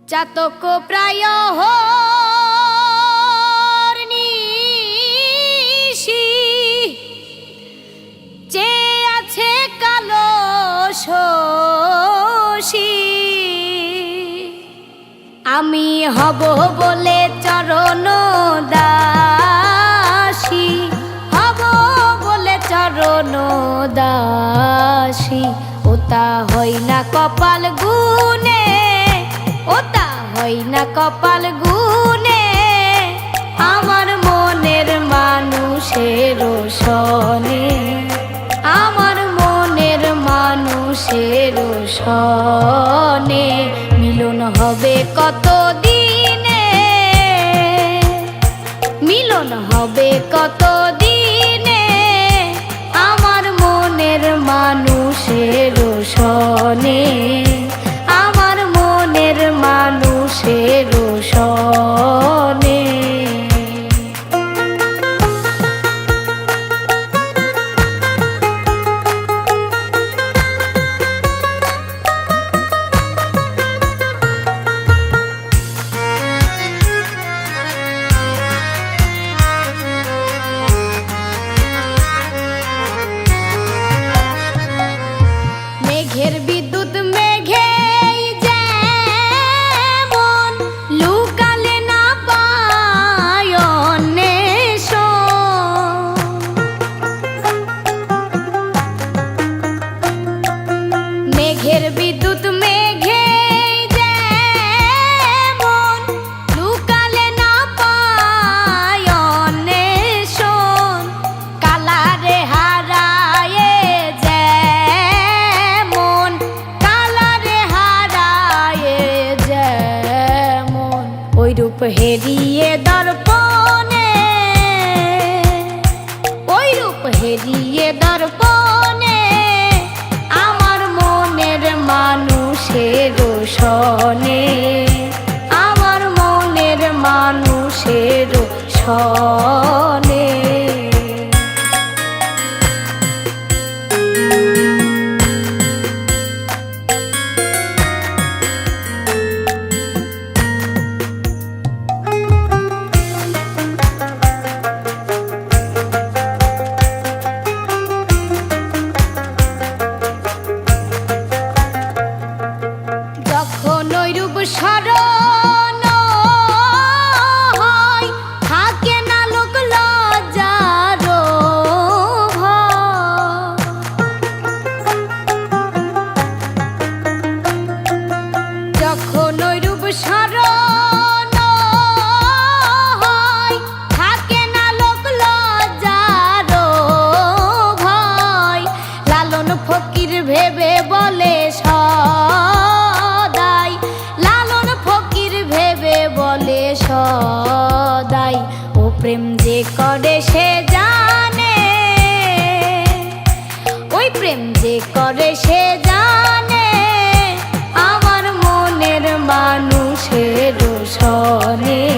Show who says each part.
Speaker 1: চাতক প্রায় নিশি যে আছে কালো শশী আমি হব বলে চরণ দাসী হব বলে চরণ দাসী ওতা হই না কপাল গুনে ওতা হই না কপাল গুনে আমার মনের মানুষের সনে আমার মনের মানুষের সনে মিলন হবে কত দিনে মিলন হবে কত দিনে আমার মনের মানুষের সনে আমার মনের মানুষের সনে মেঘের বিদ্যুৎ মেঘে যেমন লুকালে না পায় মেঘের বিদ্যুৎ মেঘে যেমন লুকালে না পায় কালারে হারায় যেমন কালারে হারায় যেমন ওই রূপ হেরিয়ে দর্পণে ওই রূপ হেরিয়ে দর্পণে আমার মনের মানুষের সনে আমার মনের মানুষের সনে স্মরণ হয় থাকে না লোক লজ্জার যখন ওই রূপ স্মরণ হয় থাকে না লোক লজ্জার ভয় লালন ফকির ভেবে বলে বলে সদাই ও প্রেম যে করে সে জানে ওই প্রেম যে করে সে জানে আমার মনের মানুষের সনে